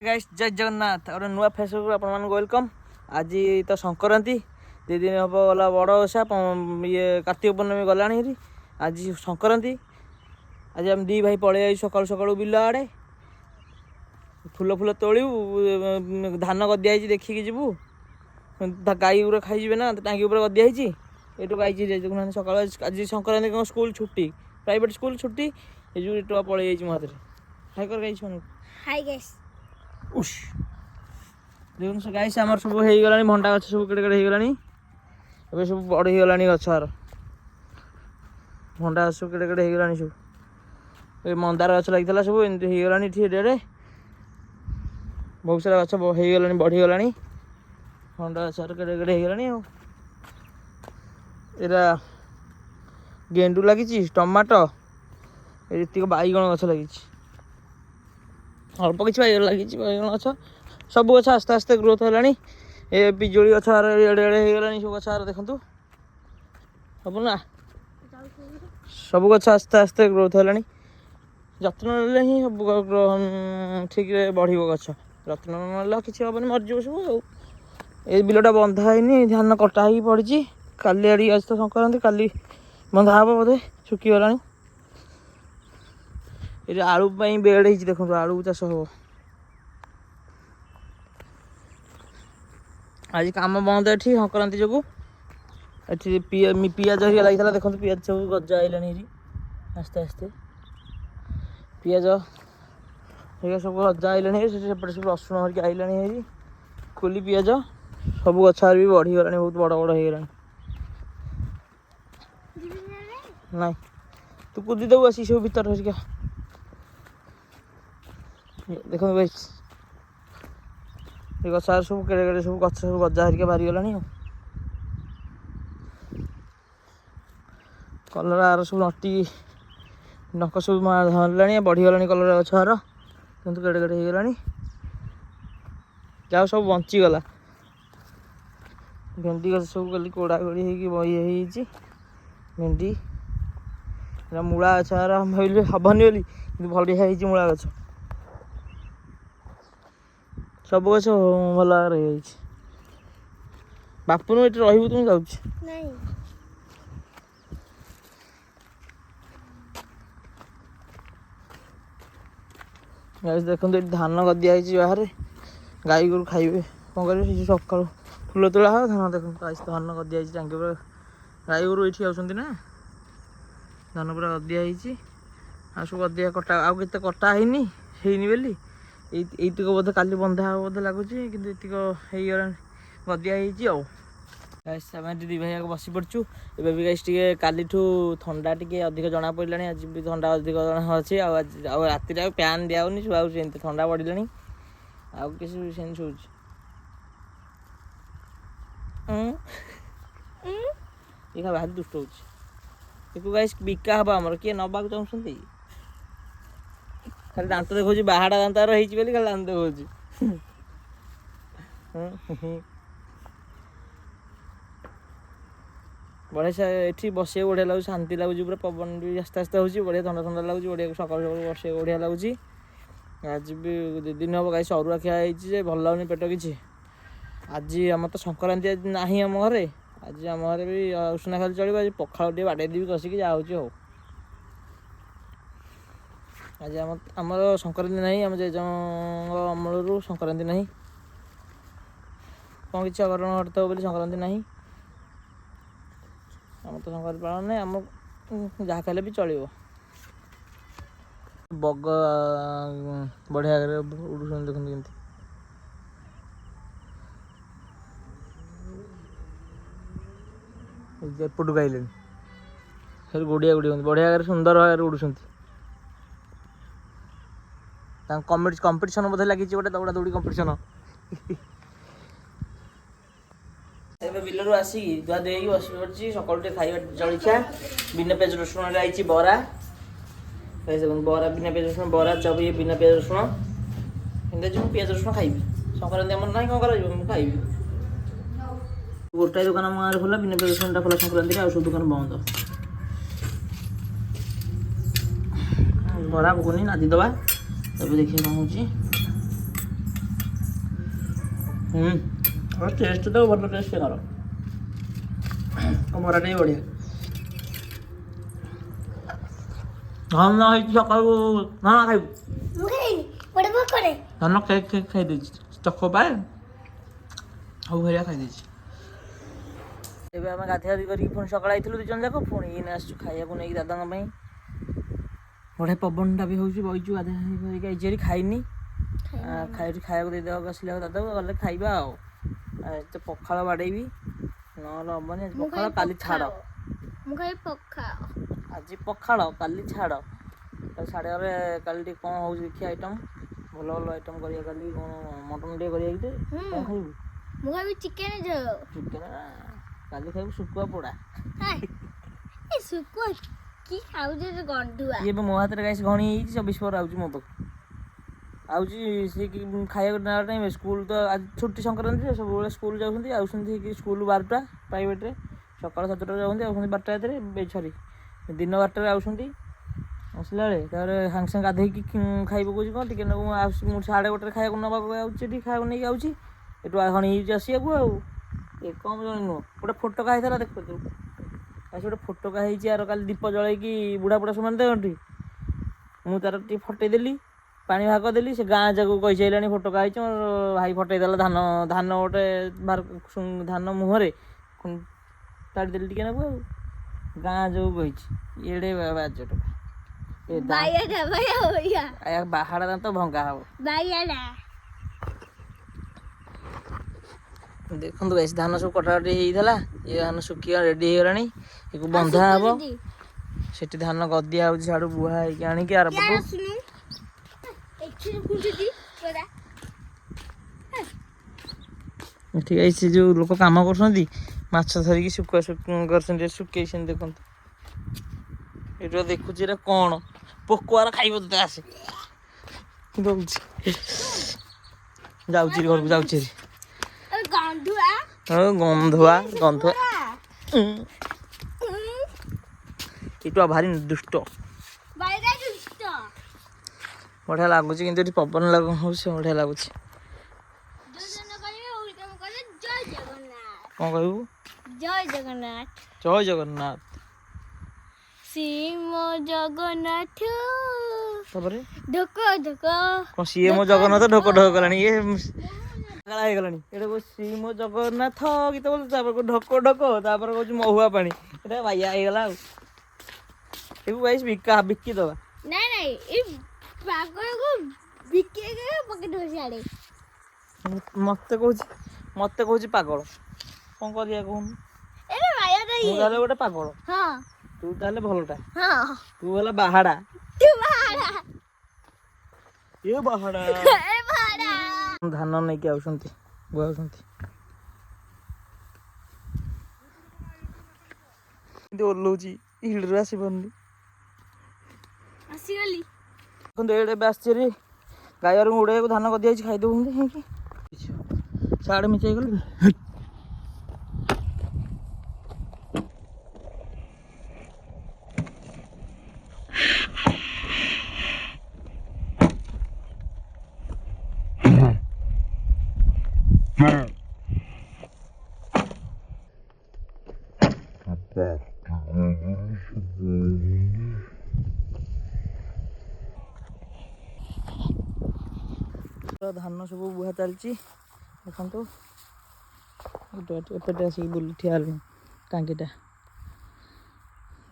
Guys जय जगन्नाथ और नुआ फेसबुक अपन वेलकम। आज तो संक्रांति 2 दिन हम गला बड़ ओषा ये कार्तिक पूर्णमी गला आज संक्रांति। आज हम दी भाई पलि आई सकाल सकाल बिल आड़े फूल फूल तोलू धान गदिया देखिकी जीवु गाई गुरा खाई ना टाँगी गदिया ये गाई सकाल आज संक्रांति स्कूल छुट्टी प्राइवेट स्कूल छुट्टी ये पलि जाइए मो हाथ हाई कर गाई हाय गाइस उश देखो गाइस आमर सब हो गलानी भंडा गछ सब केड़े केड़े हो गलानी एबे सब बड़ हो गलानी गछार भंडा सब केड़े केड़े हो गलानी सब ए मंदार गछ लागितला सब एंती हो गलानी ठी डेरे बहुत सारा गछ हो गलानी बढ़ी गलानी भंडा गछार केड़े केड़े हो गलानी एरा गेंडू लागिची टमाटो एतिक बाईगण गछ लागिची अल्प किसी बैगन लगी बैगन गछ सब गछ आस्ते आस्ते ग्रोथ है पिजुली गछ एड़े एड़े हो गला सब गछ देखु हम ना सब गछ आस्ते आस्ते ग्रोथ है जत्न ना ही सब ठीक बढ़ गछ जत्न ना कि हेनी मरज सब ये बिलटा बंधा है धान कटा ही पड़ी काली आड़ी आज तो संक्रांति काली बंधा हे बोधे शुकी गला ये आलू बेड हो देखो आलू चाष हम आज कम बंद ये संक्रांति जो पियाज लगी देखो पियाज सब गजा आईलानी आस्ते आस्ते पियाज सब गजा आईलानी सेपटे सब रसुण हरिक आईलानी कोली पियाज सब गछार भी बढ़ी गला बहुत बड़ बड़ हो गला ना तू कूदी देव आसी सब भर हरिका देखो भाई ये गछार सब केड़े केड़े सब गछ सब गजा हरिका बाहरी गलानी कलर आर सब नटी नक सब धरला बढ़ी गलानी कलर गछार किंतु केड़े केड़े हो गलानी जा सब बंचीगला भेंडी गछ सब कल कोड़ा कोड़ी होगी भेंडी मूला गछार हम भाई हबनी बोली कि बढ़िया मूला गछ सब गछ भल रही बापुन ये रही तुम जाऊँ देखो ये धान गदिया बाहर गाई गोरु खाइबे कौन करेंगे सका फूल तोला हो धान देखो धान गदिया टांगी पूरा गाई गोरु ये आउट ना धान पूरा गदिया आ सब गदिया कटा आउ के कटा हैनी बोली এইতিକ ବୋଧେ କାଲି ବନ୍ଧା ହେବ ବୋଧେ ଲାଗୁଛି କିନ୍ତୁ ଏତିକ ହେଇଗଲାଣି ଗଦିଆ ହେଇଛି ଆଉ ଗାଇସ୍ ଆମେ ଦି ଭାଇ ଆଗ ବସି ପଡ଼ିଛୁ ଏବେ ବି ଗାଇସ୍ ଟିକେ କାଲିଠୁ ଥଣ୍ଡା ଟିକେ ଅଧିକ ଜଣା ପଡ଼ିଲାଣି ଆଜି ବି ଥଣ୍ଡା ଅଧିକ ଜଣା ଅଛି ଆଉ ରାତିରେ ଆଉ ଫ୍ୟାନ୍ ଦିଆହେଉନି ଶୁଆଉଛି ଏମିତି ଥଣ୍ଡା ପଡ଼ିଲାଣି ଆଉ କିଛି ସେମିତି ଶୋଉଛି ଇଏ ଭାରି ଦୁଷ୍ଟ ହେଉଛି ଏକୁ ଗାଇସ୍ ବିକା ହେବ ଆମର କିଏ ନେବାକୁ ଚାହୁଁଛନ୍ତି खाली दांत देखो बाहाड़ा दांत रही खाली दांत देखो बढ़िया ये बस बढ़िया लगुच शांति लगुच पूरा पवन भी आस्ते आस्ते हो बढ़िया ठंडा ठंडा लगुच बढ़िया सकाल सकाल बस बढ़िया लगुच आज भी 2 दिन हम गाई अरुआ खिया भल लगुनि पेट किसी आज आम तो संक्रांति आज ना आम घरे आज आम घर भी उषुना खाली चलो आज पखाड़ टे बाटे देवी कसिकी जाऊँ आज आमर संक्रांति नहीं आम जेज अमलू संक्रांति नहीं कौन किसी अघटन घटता बोली संक्रांति नहीं आम तो संक्रांति पालन नहीं आम जहाँ खाले भी चलो बग बढ़िया उड़ू देखते केमती एपटू आइले गोड़िया गोड़ी बढ़िया सुंदर भाव उड़ुंट कंपटीशन बोधे लगी गोटे दौड़ा दौड़ी कंपटीशन बिलरू आसिकी धुआ धुई बस पड़ी सकाल खाଇବା जलखिया बिना पियाज रसुण आई बरा बरा बिना पियाज रसुण बरा चप ये बिना पियाज रसुण जो पियाज रसुण खाइबी संक्रांति आम ना कौन कर खाइबी गोटाए दुकान गाँव खोला बिना पियाज रसुण खोला संक्रांति आ सब दुकान बंद बरा घुगुनी नादी दबा तब देखिए कौन हो टेस्ट तो भल टेस्ट कर बराटा भी बढ़िया धान ना सका धान खाइबू धान केक केक खाई चक पाए सब भाया खाई ଏବେ ଆମେ ଗାଧୋଇ କରିକି ପୁଣି ସକାଳେ ଆଇଥିଲୁ ଦୁଇ ଜଣ ଯାକ ପୁଣି ଏଇନେ ଆସିଛୁ ଖାଇବାକୁ ନେଇକି ଦାଦାଙ୍କ ପାଇଁ ବଢ଼ିଆ ପବନଟା ବି ହେଉଛି ବଇଛୁ ଗାଧୋଇ କରିକି ଆଇଛି ହେରି ଖାଇନି ଖାଇବାକୁ ଦେଇଦେବାକୁ ଆସିଲେ ଦାଦାକୁ ଗଲେ ଖାଇବା ଆଉ ତ ପଖାଳ ବାଡ଼େଇବି ନହେଲେ ହବନି ଆଜି ପଖାଳ କାଲି ଛାଡ଼ ଆଜି ପଖାଳ କାଲି ଛାଡ଼ ସାଢ଼େ ଘରେ କାଲି ଟିକେ କ'ଣ ହେଉଛି ଦେଖିବା ଆଇଟମ୍ ଭଲ ଭଲ ଆଇଟମ୍ କରିବା କାଲି କ'ଣ ମଟନ୍ ଟିକେ କରିବା କି କ'ଣ ଖାଇବୁ ମୁଁ ଖାଇବି ଚିକେନ୍ ଚିକେନ୍ କାଲି ଖାଇବୁ ଶୁଖୁଆ ପୋଡ଼ା ଶୁଖୁଆ କି ଖାଉଛି ଗନ୍ଧୁଆ ଇଏ ଏବେ ମୋ ହାତରେ ଗାଈ ଘଣି ହେଇଛି 24 ପରେ ଆଉଛି ମୋ ପାଖକୁ ଆଉଛି ସିଏ ଖାଇବାକୁ ନେବା ଟାଇମ୍ ସ୍କୁଲ ତ ଆଜି ଛୁଟି ସଂକ୍ରାନ୍ତି ସବୁବେଳେ ସ୍କୁଲ ଯାଉଛନ୍ତି ଆଉଛନ୍ତି ସ୍କୁଲ 12ଟା ପ୍ରାଇଭେଟ୍ରେ ସକାଳ 7ଟାରେ ଯାଉଛନ୍ତି ଆଉଛନ୍ତି 12ଟା ଭିତରେ ସରି ଦିନ 12ଟାରେ ଆଉଛନ୍ତି ଆସିଲା ବେଳେ ତାପରେ ସାଙ୍ଗେ ସାଙ୍ଗେ ଗାଧୋଇକି ଖାଇ ପକାଉଛି କ'ଣ ଟିକେ ନେବୁ ମୁଁ 1:30ରେ ଖାଇବାକୁ ନେବାକୁ ଆଉଛି ଏଠି ଖାଇବାକୁ ନେଇକି ଆଉଛି ଏଠୁ ଘଣି ହେଇଛି ଆସିବାକୁ ଆଉ ଏ କମ୍ ଜଣେ ନୁହଁ ଗୋଟେ ଫଟୋକା ହେଇଥିଲା ଦେଖୁଛୁ ଆସି ଗୋଟେ ଫଟୋକା ହେଇଛି ଆର କାଲି ଦୀପ ଜଳେଇକି ବୁଢ଼ା ସେମାନେ ଦେଖନ୍ତି ମୁଁ ତାର ଟିକେ ଫଟେଇଦେଲି ପାଣି ଭାଗ ଦେଲି ସେ ଗାଁ ଯାକୁ କହିସାରିଲାଣି ଫଟୋକା ହେଇଛି ମୋର ଭାଇ ଫଟେଇଦେଲା ଧାନ ଗୋଟେ ଧାନ ମୁହଁରେ କାଢ଼ିଦେଲି ଟିକେ ନେବୁ ଆଉ ଗାଁ ଯୋଉ କହିଛି ଏଡ଼େ ବାଜ ଟୋକା ବାହାଡା ଦାନ୍ତ ଭଙ୍ଗା ହବ ଦେଖନ୍ତୁ ଗାଇସ୍ ଧାନ ସବୁ କଟାକଟି ହେଇଥିଲା ଏ ଧାନ ଶୁଖିବା ରେଡ଼ି ହେଇଗଲାଣି ଏକୁ ବନ୍ଧା ହବ ସେଠି ଧାନ ଗଦିଆ ହଉଛି ସିଆଡୁ ବୁହା ହେଇକି ଆଣିକି ଆର ପଟୁ ଏଠି ଗାଇସ୍ ସେ ଯୋଉ ଲୋକ କାମ କରୁଛନ୍ତି ମାଛ ଧରିକି ଶୁଖୁଆ କରୁଛନ୍ତି ଶୁଖେଇଛନ୍ତି ଦେଖନ୍ତୁ ଏଇଟା ଦେଖୁଛି ଏଇଟା କ'ଣ ପୋକୁଆର ଖାଇବ ତତେ ଆସେ ଦଉଛି ଯାଉଛି ଘରକୁ ଯାଉଛି ଗନ୍ଧୁଆ ଏଇଟା ଭାରି ଦୁଷ୍ଟ ବଢ଼ିଆ ଲାଗୁଛି କିନ୍ତୁ ଏଠି ପବନ ହଉଛି ବଢ଼ିଆ ଲାଗୁଛି କ'ଣ କହିବୁ ଜୟ ଜଗନ୍ନାଥ ଜୟ ଜଗନ୍ନାଥ ଶ୍ରୀମ ଜଗନ୍ନାଥ ତାପରେ ଢୋକ ଢୋକ କ'ଣ ସିଏ ମୋ ଜଗନ୍ନାଥ ଢୋକ ଢୋକ କଲାଣି ଇଏ ହେଇଗଲାଣି ଏଇଟା କହୁଛି ଶ୍ରୀ ମୋ ଜଗନ୍ନାଥ ଗୀତ ବୋଲୁ ତାପରେ ଢୋକ ଢୋକ ତାପରେ କହୁଛି ମହୁଆ ପାଣି ଏଇଟା ବାଇଆ ହେଇଗଲା ଆଉ ଏକୁ ଗାଇସ୍ ବିକି ଦବା ନାଇଁ ଏ ପାଗଳକୁ ବିକି ପକେଟ ସିଆଡ଼େ ମତେ କହୁଛି ପାଗଳ କ'ଣ କରିବା କହୁନୁ ମୁଁ ତାହେଲେ ଗୋଟେ ପାଗଳ ହଁ ତୁ ତାହେଲେ ଭଲଟା ହଁ ତୁ ହେଲା ବାହାଡା ତୁ ବାହାଡା ଏ ବାହାଡା ଧାନ ନେଇକି ଆଉଛନ୍ତି ବୁହାଉଛନ୍ତି କିନ୍ତୁ ଓହ୍ଲଉଛି ହିଡ଼ରେ ଆସିପାରୁନି ଆସିଗଲି ଦେଖନ୍ତୁ ଏଇଟା ଏବେ ଆସିଛି ହେରି ଗାଈରୁ ଉଡ଼େଇବାକୁ ଧାନ ଗଦି ହେଇଛି ଖାଇଦେଉଛନ୍ତି ହେଇକି ସାଡ଼େ ମିଶେଇ ଗଲି ଧାନ ସବୁ ବୁହା ଚାଲିଛି ଦେଖନ୍ତୁ ଏପଟେ ଆସିକି ବୁଲି ଠିଆ ହେଲୁଣି ଟାଙ୍କିଟା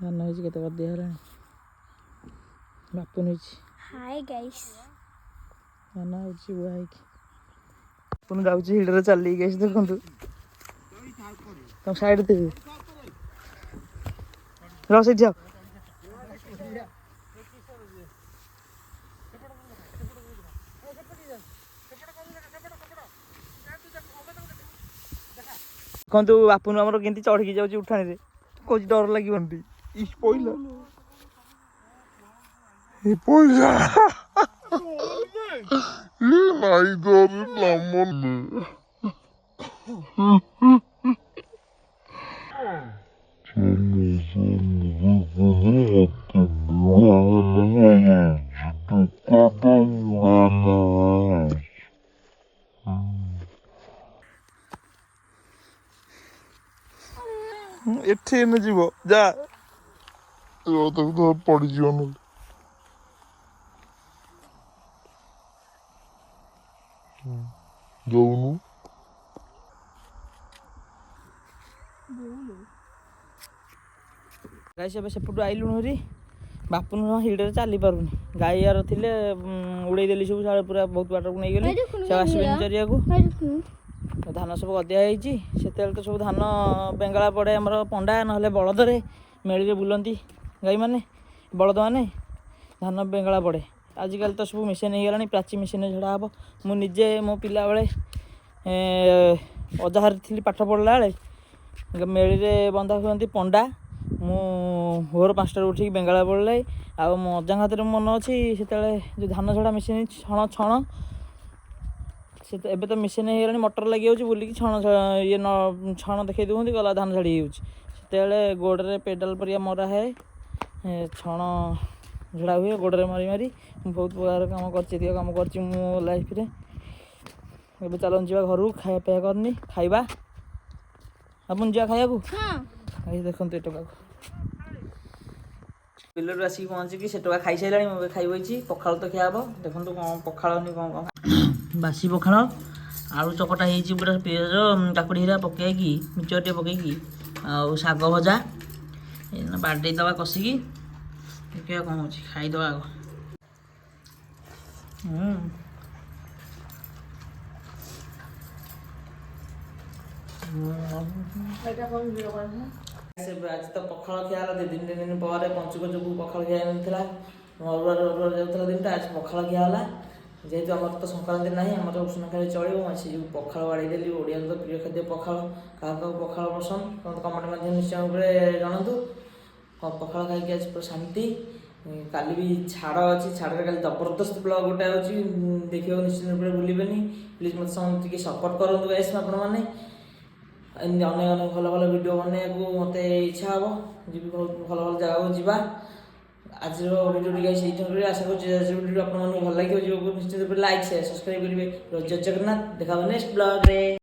ଧାନ ହେଇଛି କେତେ ଗଦିଆ ହେଲାଣି ବାପୁନ ହେଇଛି ହାଇ ଗାଇସ୍ ଧାନ ହେଉଛି ବୁହା ହେଇକି ବାପୁନ ଯାଉଛି ହିଡ଼ରେ ଚାଲିକି ଗାଇସ୍ ଦେଖନ୍ତୁ ତମ ସାଇଡ଼୍ ଦେବି ରହ ସେଇଠି ଯାଅ ଦେଖନ୍ତୁ ବାପୁନ ଆମର କେମିତି ଚଢ଼ିକି ଯାଉଛି ଉଠାଣିରେ କହୁଛି ଡର ଲାଗିବନି ପଇଲା ଏଠି ଏନେ ଯିବ ଯା ତାକୁ ତ ପଡ଼ିଯିବ ନହେଲେ ଦଉନୁ ଗାଈ ଏବେ ସେପଟୁ ଆଇଲୁଣି ହେରି ବାପୁନ ହିଡ଼ରେ ଚାଲି ପାରୁନି ଗାଈ ୟାର ଥିଲେ ଉଡ଼େଇ ଦେଲି ସବୁ ସାଳେ ପୁରା ବହୁତ ବାଟକୁ ନେଇଗଲି ସେ ଆସିବେନି ଚରିବାକୁ ଧାନ ସବୁ ଗଦିଆ ହେଇଛି ସେତେବେଳେ ତ ସବୁ ଧାନ ବେଙ୍ଗଳା ପଡ଼େ ଆମର ପଣ୍ଡା ନହେଲେ ବଳଦରେ ମେଳିରେ ବୁଲନ୍ତି ଗାଈମାନେ ବଳଦମାନେ ଧାନ ବେଙ୍ଗଳା ପଡ଼େ ଆଜିକାଲି ତ ସବୁ ମେସିନ୍ ହେଇଗଲାଣି ପ୍ରାଚୀ ମେସିନ୍ରେ ଝଡ଼ା ହେବ ମୁଁ ନିଜେ ମୋ ପିଲାବେଳେ ଅଜାହାର ଥିଲି ପାଠ ପଢ଼ିଲା ବେଳେ ମେଳିରେ ବନ୍ଧା ହୁଅନ୍ତି ପଣ୍ଡା ମୁଁ ଭୋର 5ଟାରୁ ଉଠିକି ବେଙ୍ଗଳା ପଡ଼ିଲେ ଆଉ ମୋ ଅଜାଙ୍କ ହାତରେ ମନେ ଅଛି ସେତେବେଳେ ଯେଉଁ ଧାନ ଝଡ଼ା ମେସିନ୍ ଛଣ ସେ ଏବେ ତ ମେସିନ୍ ହେଇଗଲାଣି ମଟର ଲାଗିଯାଉଛି ବୁଲିକି ଛଣ ଦେଖେଇ ଦେଉଛନ୍ତି ଗଲା ଧାନ ଝାଡ଼ି ହେଇଯାଉଛି ସେତେବେଳେ ଗୋଡ଼ରେ ପେଡ଼ାଲ ପରିକା ମରା ହୁଏ ଛଣ ଝଡ଼ା ହୁଏ ଗୋଡ଼ରେ ମାରି ମାରି ମୁଁ ବହୁତ ପ୍ରକାର କାମ କରିଛି ଏତିକ କାମ କରିଛି ମୁଁ ଲାଇଫ୍ରେ ଏବେ ଚାଲନ୍ତୁ ଯିବା ଘରକୁ ଖାଇବା ପିଇବା କରିନି ଖାଇବା ଆପଣ ଯିବା ଖାଇବାକୁ ଏଇ ଦେଖନ୍ତୁ ଏ ଟୋକାକୁ ବିଲରୁ ଆସିକି ପହଞ୍ଚିକି ସେ ଟୋକା ଖାଇସାରିଲାଣି ମୁଁ ଏବେ ଖାଇବଇଛି ପଖାଳ ତ ଖିଆ ହେବ ଦେଖନ୍ତୁ କ'ଣ ପଖାଳନି କ'ଣ ବାସି ପଖାଳ ଆଳୁ ଚକଟା ହେଇଛି ପୁରା ପିଆଜ କାକୁଡ଼ି ହିରା ପକେଇକି ମିଚର ଟିକେ ପକେଇକି ଆଉ ଶାଗ ଭଜା ବାଡ଼େଇ ଦେବା କଷିକି ଦେଖିବା କ'ଣ ହେଉଛି ଖାଇଦେବା ଆଗ ଆଜି ତ ପଖାଳ ଖିଆ ହେଲା 2 ଦିନ ପରେ ପଞ୍ଚୁକ ଯୋଗୁଁ ପଖାଳ ଖିଆ ହେଇନଥିଲା ଅରୁଆ ଯାଉଥିଲା ଦିନଟା ଆଜି ପଖାଳ ଖିଆ ହେଲା ଯେହେତୁ ଆମର ତ ସଂକ୍ରାନ୍ତି ନାହିଁ ଆମର ଉଷୁନା ଖାଲି ଚଳିବ ସେ ଯେଉଁ ପଖାଳ ବାଡ଼େଇ ଦେଲି ଓଡ଼ିଆର ତ ପ୍ରିୟ ଖାଦ୍ୟ ପଖାଳ କାହାକୁ ପଖାଳ ପସନ୍ଦ ମୋତେ କମେଣ୍ଟ ମାଧ୍ୟମରେ ନିଶ୍ଚୟ ଉପରେ ଜଣାନ୍ତୁ ପଖାଳ ଖାଇକି ଆଜି ପୁରା ଶାନ୍ତି କାଲି ବି ଛାଡ଼ ଅଛି ଛାଡ଼ରେ କାଲି ଜବରଦସ୍ତ ବ୍ଲଗ୍ ଗୋଟେ ଅଛି ଦେଖିବାକୁ ନିଶ୍ଚିତ ରୂପରେ ଭୁଲିବେନି ପ୍ଲିଜ୍ ମୋତେ ସମସ୍ତେ ଟିକେ ସପୋର୍ଟ କରନ୍ତୁ ଗାଇସ୍ ଆପଣମାନେ ଏମିତି ଅନେକ ଭଲ ଭଲ ଭିଡ଼ିଓ ବନେଇବାକୁ ମୋତେ ଇଚ୍ଛା ହେବ ଯିବି ବହୁତ ଭଲ ଜାଗାକୁ ଯିବା ଆଜିର ଭିଡ଼ିଓଟି ଗାଇସ୍ ଏଇଠି ଆଶା କରୁଛି ଆଜିର ଭିଡ଼ିଓ ଆପଣମାନଙ୍କୁ ଭଲ ଲାଗିବ ଯିବାକୁ ନିଶ୍ଚିତ ରୂପରେ ଲାଇକ୍ ସେୟାର ସବସ୍କ୍ରାଇବ୍ କରିବେ ଜୟ ଜଗନ୍ନାଥ ଦେଖା ହେବ ନେକ୍ସଟ ବ୍ଲଗ୍ରେ।